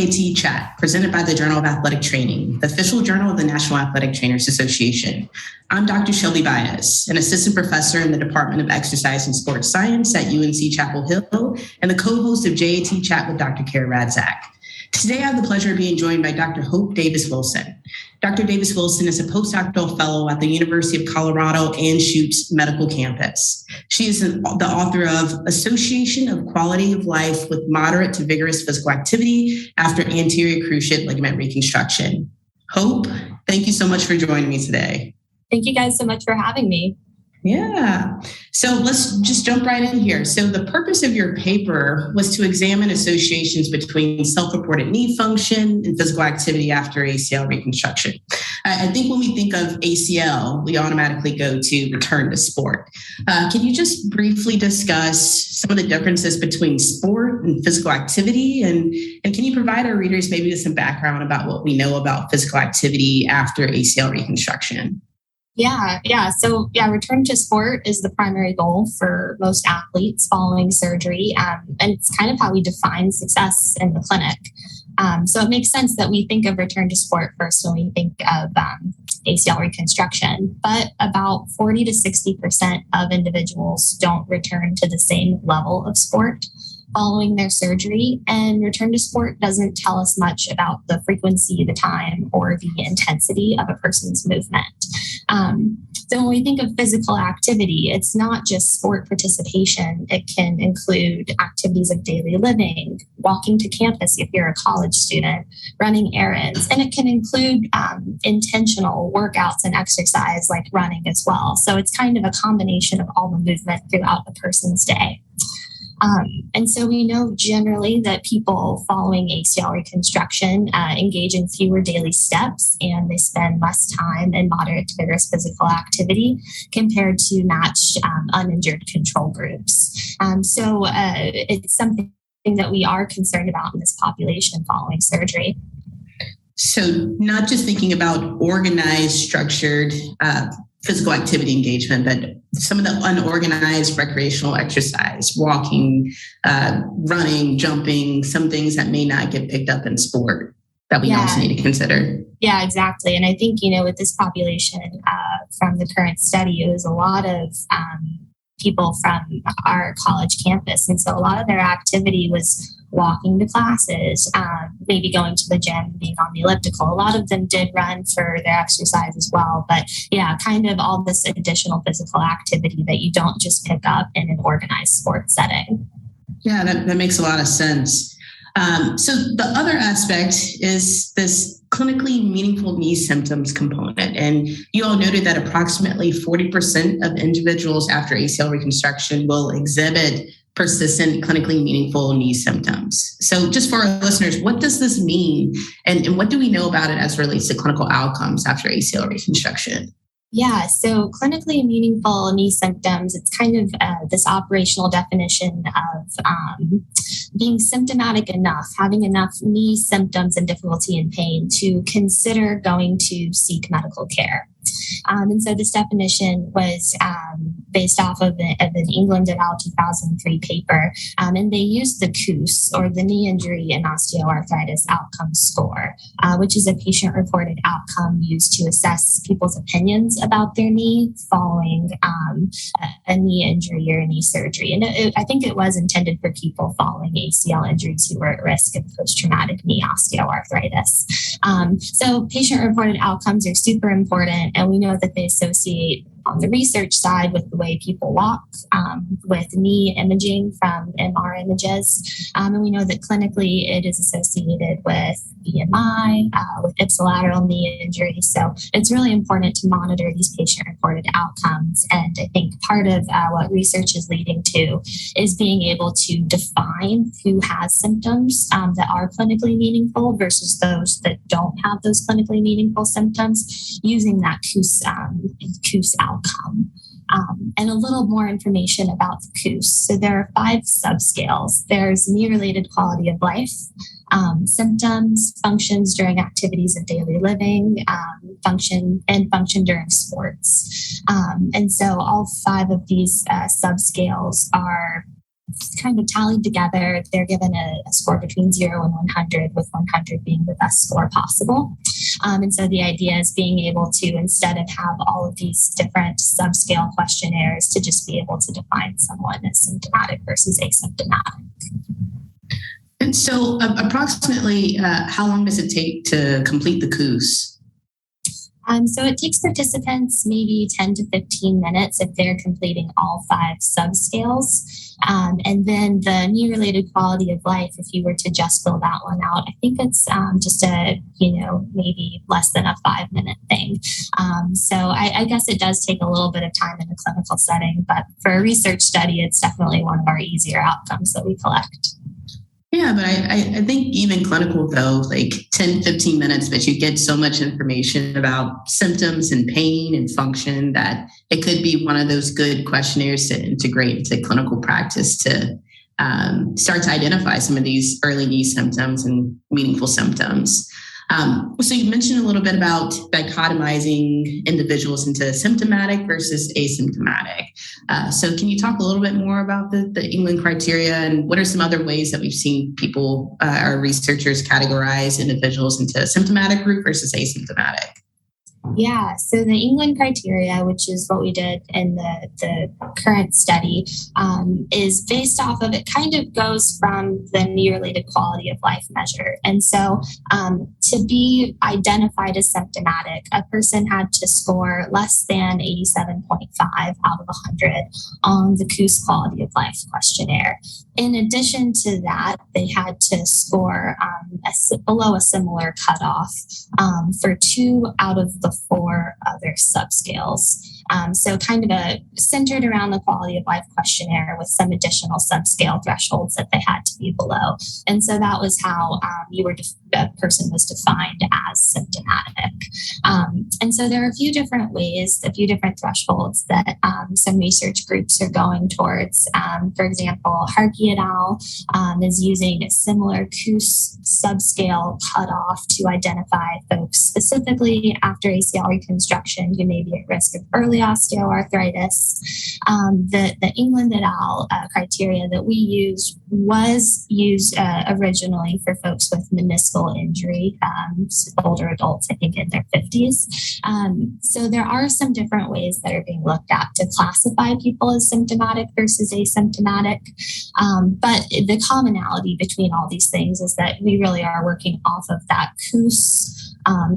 JAT Chat, presented by the Journal of Athletic Training, the official journal of the National Athletic Trainers Association. I'm Dr. Shelby Baez, an assistant professor in the Department of Exercise and Sports Science at UNC Chapel Hill, and the co-host of JAT Chat with Dr. Kara Radzak. Today, I have the pleasure of being joined by Dr. Hope Davis-Wilson. Dr. Davis-Wilson is a postdoctoral fellow at the University of Colorado Anschutz Medical Campus. She is the author of Association of Quality of Life with Moderate to Vigorous Physical Activity After Anterior Cruciate Ligament Reconstruction. Hope, thank you so much for joining me today. Thank you guys so much for having me. Yeah. So let's just jump right in here. So the purpose of your paper was to examine associations between self-reported knee function and physical activity after ACL reconstruction. I think when we think of ACL, we automatically go to return to sport. Can you just briefly discuss some of the differences between sport and physical activity? And can you provide our readers maybe with some background about what we know about physical activity after ACL reconstruction? So return to sport is the primary goal for most athletes following surgery. And it's kind of how we define success in the clinic. So it makes sense that we think of return to sport first when we think of ACL reconstruction. But about 40 to 60% of individuals don't return to the same level of sport following their surgery, and return to sport doesn't tell us much about the frequency, the time, or the intensity of a person's movement. So when we think of physical activity, it's not just sport participation. It can include activities of daily living, walking to campus if you're a college student, running errands, and it can include intentional workouts and exercise like running as well. So it's kind of a combination of all the movement throughout a person's day. And so we know generally that people following ACL reconstruction engage in fewer daily steps, and they spend less time in moderate to vigorous physical activity compared to matched uninjured control groups. So it's something that we are concerned about in this population following surgery. So not just thinking about organized, structured physical activity engagement, but some of the unorganized recreational exercise, walking, running, jumping, some things that may not get picked up in sport that we also need to consider. Yeah, exactly. And I think, with this population from the current study, it was a lot of people from our college campus. And so a lot of their activity was walking to classes, maybe going to the gym, being on the elliptical. A lot of them did run for their exercise as well. But kind of all this additional physical activity that you don't just pick up in an organized sports setting. Yeah, that makes a lot of sense. So the other aspect is this clinically meaningful knee symptoms component. And you all noted that approximately 40% of individuals after ACL reconstruction will exhibit persistent clinically meaningful knee symptoms. So just for our listeners, what does this mean? And what do we know about it as it relates to clinical outcomes after ACL reconstruction? Yeah, so clinically meaningful knee symptoms, it's kind of this operational definition of being symptomatic enough, having enough knee symptoms and difficulty and pain to consider going to seek medical care. And so this definition was based off of an England et al. 2003 paper, and they used the KOOS, or the Knee Injury and Osteoarthritis Outcome Score, which is a patient-reported outcome used to assess people's opinions about their knee following a knee injury or a knee surgery. And I think it was intended for people following ACL injuries who were at risk of post-traumatic knee osteoarthritis. So patient-reported outcomes are super important, and we know that they associate on the research side with the way people walk, with knee imaging from MR images. And we know that clinically it is associated with BMI, with ipsilateral knee injury. So it's really important to monitor these patient-reported outcomes. And I think part of what research is leading to is being able to define who has symptoms that are clinically meaningful versus those that don't have those clinically meaningful symptoms using that KOOS outcome. And a little more information about the KOOS. So there are 5 subscales. There's knee-related quality of life, symptoms, functions during activities of daily living, function during sports. And so all 5 of these subscales are kind of tallied together. They're given a score between 0 and 100, with 100 being the best score possible. And so the idea is being able to, instead of have all of these different subscale questionnaires, to just be able to define someone as symptomatic versus asymptomatic. And so approximately how long does it take to complete the COOS? So it takes participants maybe 10 to 15 minutes if they're completing all 5 subscales. And then the knee-related quality of life, if you were to just fill that one out, I think it's just maybe less than a 5-minute thing. So I guess it does take a little bit of time in a clinical setting, but for a research study, it's definitely one of our easier outcomes that we collect. Yeah, but I think even clinical though, like 10, 15 minutes, but you get so much information about symptoms and pain and function that it could be one of those good questionnaires to integrate into clinical practice to start to identify some of these early knee symptoms and meaningful symptoms. So you mentioned a little bit about dichotomizing individuals into symptomatic versus asymptomatic. So can you talk a little bit more about the England criteria, and what are some other ways that we've seen people, our researchers, categorize individuals into a symptomatic group versus asymptomatic? Yeah, so the England criteria, which is what we did in the current study, is based off of, it kind of goes from the knee-related quality of life measure. And so to be identified as symptomatic, a person had to score less than 87.5 out of 100 on the COOS quality of life questionnaire. In addition to that, they had to score below a similar cutoff for 2 out of the 4 other subscales. So kind of centered around the quality of life questionnaire with some additional subscale thresholds that they had to be below. And so that was how a person was defined as symptomatic. And so there are a few different ways, a few different thresholds that some research groups are going towards. For example, Harkey et al. Is using a similar COOS subscale cutoff to identify folks specifically after ACL reconstruction who may be at risk of early osteoarthritis. The England et al. Criteria that we used was used originally for folks with meniscal injury, older adults, I think in their 50s. So there are some different ways that are being looked at to classify people as symptomatic versus asymptomatic. But the commonality between all these things is that we really are working off of that COOS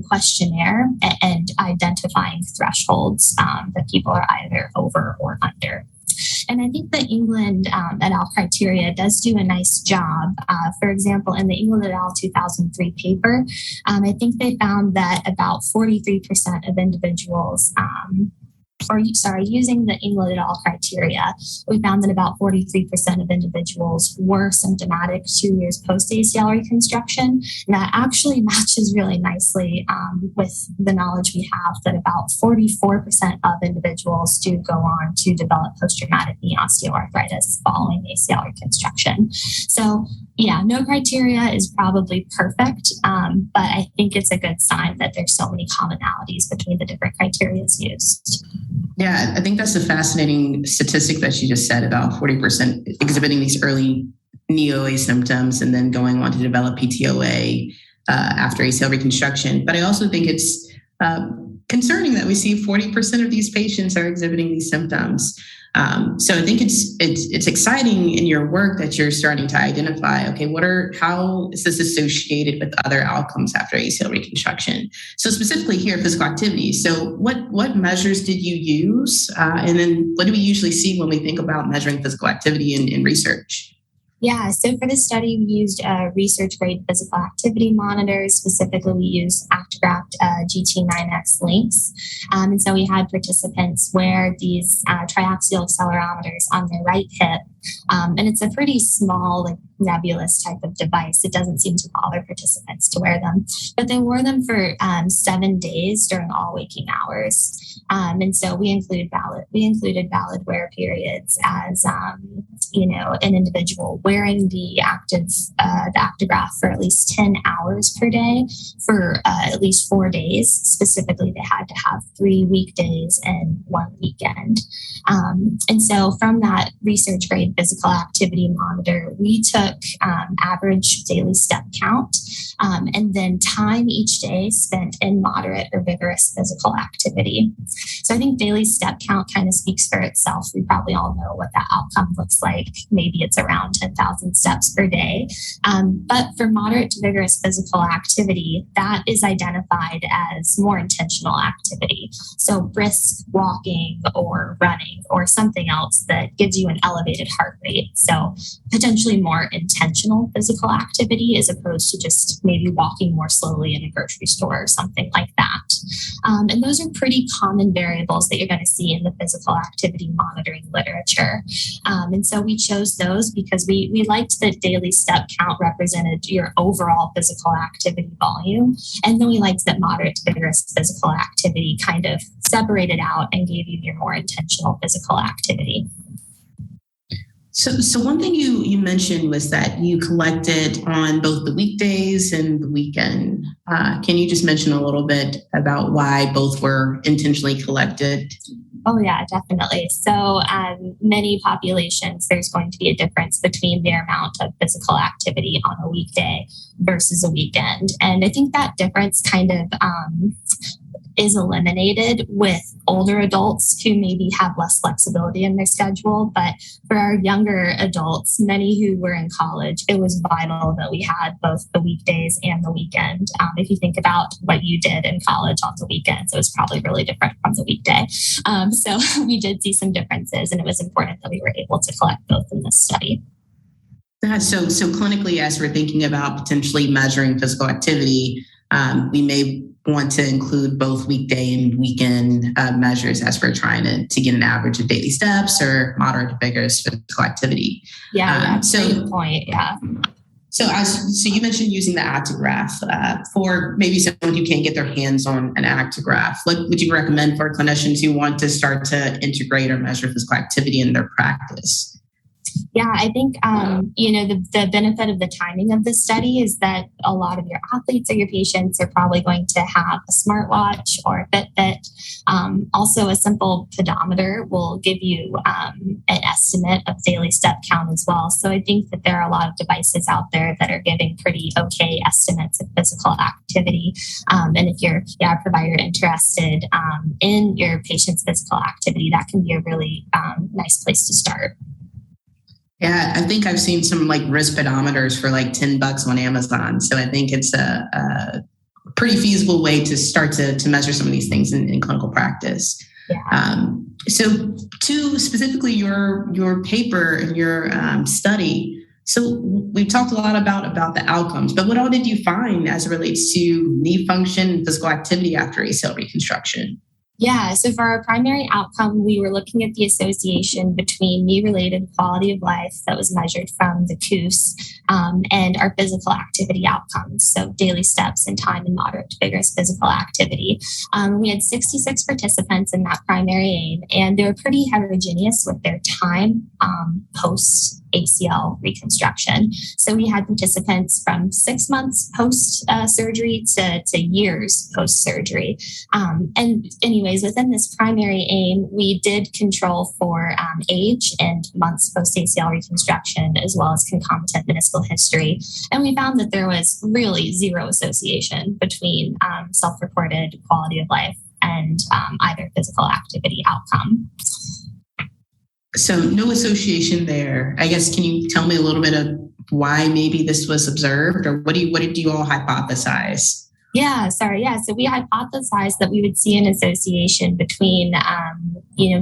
questionnaire and identifying thresholds that people are either over or under. And I think the England et al. Criteria does do a nice job. For example, in the England et al. 2003 paper, I think they found that about 43% of individuals using the England et al. Criteria, we found that about 43% of individuals were symptomatic 2 years post-ACL reconstruction. And that actually matches really nicely with the knowledge we have that about 44% of individuals do go on to develop post-traumatic knee osteoarthritis following ACL reconstruction. So yeah, no criteria is probably perfect, but I think it's a good sign that there's so many commonalities between the different criteria used. Yeah, I think that's a fascinating statistic that you just said about 40% exhibiting these early knee OA symptoms and then going on to develop PTOA after ACL reconstruction. But I also think it's concerning that we see 40% of these patients are exhibiting these symptoms. So I think it's exciting in your work that you're starting to identify, okay, how is this associated with other outcomes after ACL reconstruction? So specifically here, physical activity. So what measures did you use? And then what do we usually see when we think about measuring physical activity in research? Yeah, so for this study, we used research-grade physical activity monitors. Specifically, we used Actigraph GT9X links. And so we had participants wear these triaxial accelerometers on their right hip. And it's a pretty small, nebulous type of device. It doesn't seem to bother participants to wear them. But they wore them for 7 days during all waking hours. And so we included valid wear periods as an individual wearing the Actigraph for at least 10 hours per day for at least 4 days. Specifically, they had to have 3 weekdays and 1 weekend. And so from that research grade measuring physical activity monitor, we took average daily step count and then time each day spent in moderate or vigorous physical activity. So I think daily step count kind of speaks for itself. We probably all know what that outcome looks like. Maybe it's around 10,000 steps per day. But for moderate to vigorous physical activity, that is identified as more intentional activity. So brisk walking or running or something else that gives you an elevated heart rate. So potentially more intentional physical activity as opposed to just maybe walking more slowly in a grocery store or something like that. And those are pretty common variables that you're going to see in the physical activity monitoring literature. And so we chose those because we liked that daily step count represented your overall physical activity volume. And then we liked that moderate to vigorous physical activity kind of separated out and gave you your more intentional physical activity. So one thing you mentioned was that you collected on both the weekdays and the weekend. Can you just mention a little bit about why both were intentionally collected? Oh, yeah, definitely. So many populations, there's going to be a difference between their amount of physical activity on a weekday versus a weekend. And I think that difference kind of is eliminated with older adults who maybe have less flexibility in their schedule. But for our younger adults, many who were in college, it was vital that we had both the weekdays and the weekend. If you think about what you did in college on the weekends, it was probably really different from the weekday. So we did see some differences, and it was important that we were able to collect both in this study. So clinically, as we're thinking about potentially measuring physical activity, we may want to include both weekday and weekend measures as we're trying to get an average of daily steps or moderate to vigorous physical activity. Yeah, great point. Yeah. So you mentioned using the actigraph for maybe someone who can't get their hands on an actigraph. What would you recommend for clinicians who want to start to integrate or measure physical activity in their practice? Yeah, I think, the benefit of the timing of this study is that a lot of your athletes or your patients are probably going to have a smartwatch or a Fitbit. Also, a simple pedometer will give you an estimate of daily step count as well. So I think that there are a lot of devices out there that are giving pretty okay estimates of physical activity. And if you're a provider interested in your patient's physical activity, that can be a really nice place to start. Yeah, I think I've seen some wrist pedometers for $10 on Amazon. So I think it's a pretty feasible way to start to measure some of these things in clinical practice. Yeah. So to specifically your paper and your study, so we've talked a lot about the outcomes, but what all did you find as it relates to knee function and physical activity after ACL reconstruction? Yeah, so for our primary outcome, we were looking at the association between knee-related quality of life that was measured from the COOS and our physical activity outcomes, so daily steps and time in moderate to vigorous physical activity. We had 66 participants in that primary aim, and they were pretty heterogeneous with their time post-ACL reconstruction. So we had participants from 6 months post-surgery to years post-surgery. And anyways, within this primary aim, we did control for age and months post-ACL reconstruction, as well as concomitant meniscal history. And we found that there was really zero association between self-reported quality of life and either physical activity outcome. So no association there. I guess, can you tell me a little bit of why maybe this was observed, or what did you all hypothesize? So we hypothesized that we would see an association between,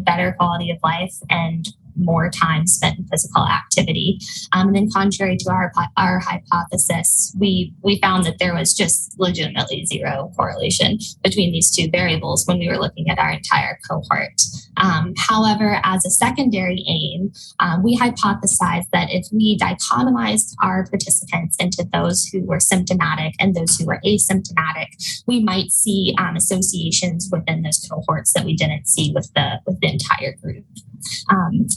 better quality of life and more time spent in physical activity. And then contrary to our hypothesis, we found that there was just legitimately zero correlation between these two variables when we were looking at our entire cohort. However, as a secondary aim, we hypothesized that if we dichotomized our participants into those who were symptomatic and those who were asymptomatic, we might see associations within those cohorts that we didn't see with the entire group.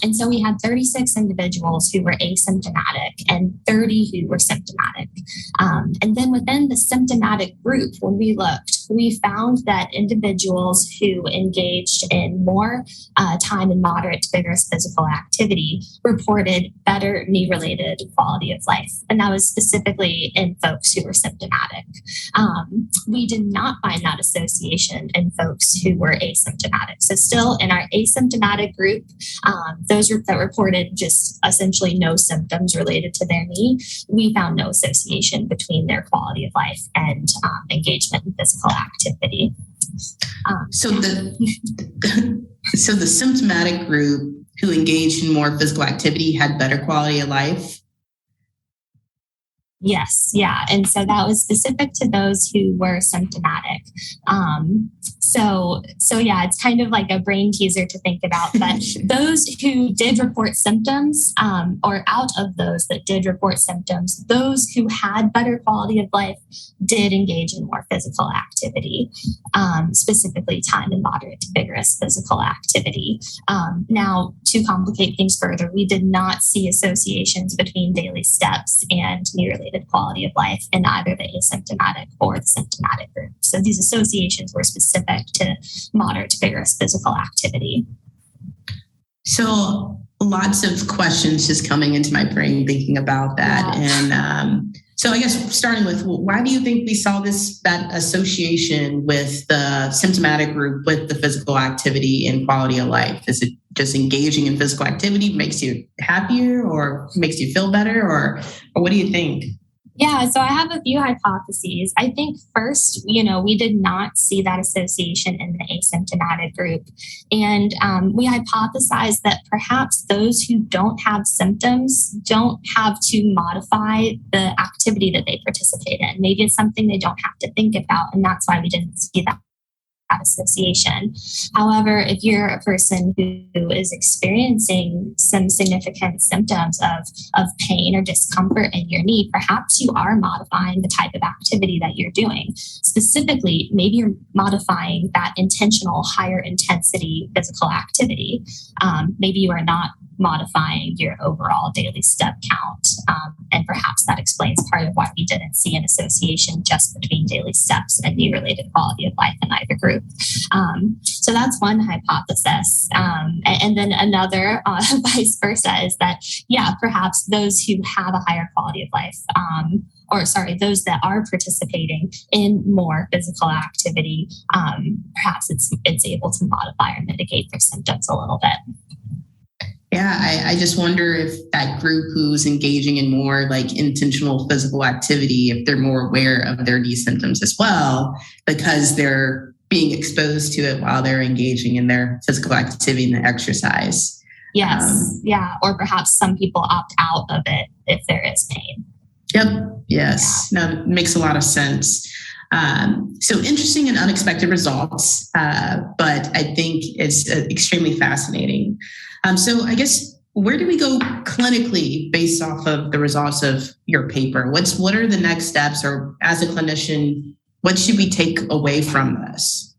And so we had 36 individuals who were asymptomatic and 30 who were symptomatic. And then within the symptomatic group, when we looked, we found that individuals who engaged in more time in moderate to vigorous physical activity reported better knee-related quality of life. And that was specifically in folks who were symptomatic. We did not find that association in folks who were asymptomatic. So still in our asymptomatic group, those that reported just essentially no symptoms related to their knee, we found no association between their quality of life and engagement in physical activity. So the symptomatic group who engaged in more physical activity had better quality of life? Yes, yeah. And so that was specific to those who were symptomatic. So yeah, it's kind of like a brain teaser to think about. But those who did report symptoms, or out of those that did report symptoms, those who had better quality of life did engage in more physical activity, specifically time in moderate to vigorous physical activity. Now, to complicate things further, we did not see associations between daily steps and knee-related quality of life in either the asymptomatic or the symptomatic group. So these associations were specific to moderate to vigorous physical activity. So lots of questions just coming into my brain thinking about that. Yeah. And so I guess starting with, why do you think we saw that association with the symptomatic group with the physical activity and quality of life? Is it just engaging in physical activity makes you happier or makes you feel better, or what do you think? Yeah, so I have a few hypotheses. I think first, we did not see that association in the asymptomatic group. And we hypothesized that perhaps those who don't have symptoms don't have to modify the activity that they participate in. Maybe it's something they don't have to think about, and that's why we didn't see that association. However, if you're a person who is experiencing some significant symptoms of pain or discomfort in your knee, perhaps you are modifying the type of activity that you're doing. Specifically, maybe you're modifying that intentional higher intensity physical activity. Maybe you are not modifying your overall daily step count. And perhaps that explains part of why we didn't see an association just between daily steps and knee-related quality of life in either group. So that's one hypothesis. And then another, vice versa, is that, perhaps those who have a higher quality of life, those that are participating in more physical activity, perhaps it's able to modify or mitigate their symptoms a little bit. Yeah, I just wonder if that group who's engaging in more like intentional physical activity, if they're more aware of their knee symptoms as well, because they're being exposed to it while they're engaging in their physical activity and the exercise. Yes, or perhaps some people opt out of it if there is pain. Yep, yes, no, it makes a lot of sense. So interesting and unexpected results, but I think it's extremely fascinating. So I guess, where do we go clinically based off of the results of your paper? What are the next steps, or as a clinician, what should we take away from this?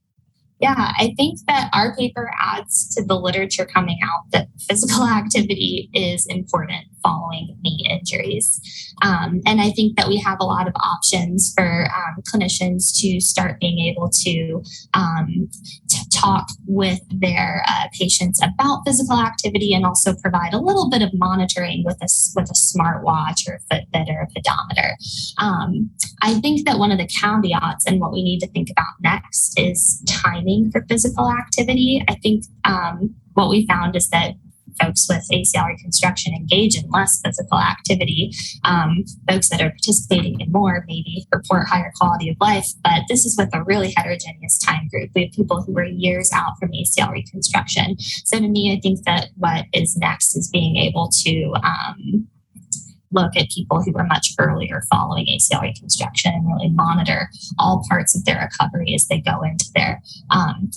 Yeah, I think that our paper adds to the literature coming out that physical activity is important following knee injuries. And I think that we have a lot of options for clinicians to start being able to talk with their patients about physical activity, and also provide a little bit of monitoring with a smartwatch or a Fitbit or a pedometer. I think that one of the caveats and what we need to think about next is timing for physical activity. I think what we found is that folks with ACL reconstruction engage in less physical activity. Folks that are participating in more maybe report higher quality of life, but this is with a really heterogeneous time group. We have people who are years out from ACL reconstruction. So to me, I think that what is next is being able to look at people who are much earlier following ACL reconstruction and really monitor all parts of their recovery as they go into their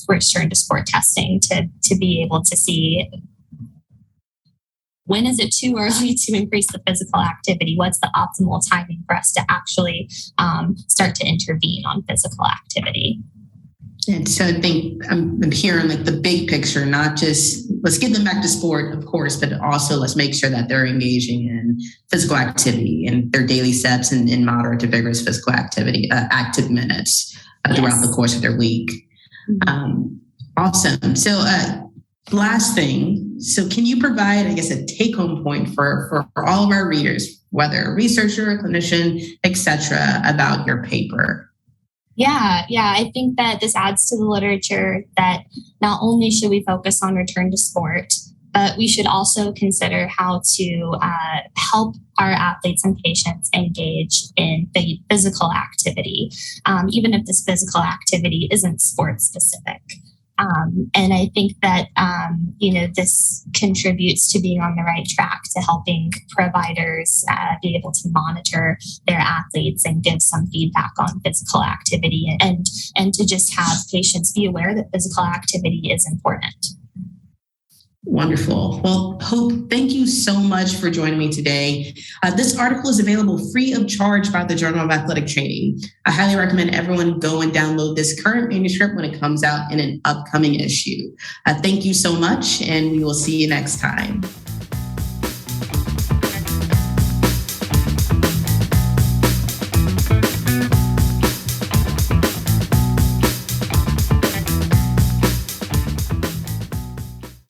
return to sport testing to be able to see, when is it too early to increase the physical activity? What's the optimal timing for us to actually start to intervene on physical activity? And so I think I'm hearing like the big picture, not just let's get them back to sport, of course, but also let's make sure that they're engaging in physical activity and their daily steps and in moderate to vigorous physical activity, active minutes. throughout the course of their week. Awesome. So last thing, so can you provide, I guess, a take-home point for all of our readers, whether a researcher, a clinician, et cetera, about your paper? Yeah, I think that this adds to the literature that not only should we focus on return to sport, but we should also consider how to help our athletes and patients engage in the physical activity, even if this physical activity isn't sport specific. And I think that, this contributes to being on the right track to helping providers be able to monitor their athletes and give some feedback on physical activity and to just have patients be aware that physical activity is important. Wonderful. Well, Hope, thank you so much for joining me today. This article is available free of charge by the Journal of Athletic Training. I highly recommend everyone go and download this current manuscript when it comes out in an upcoming issue. Thank you so much, and we will see you next time.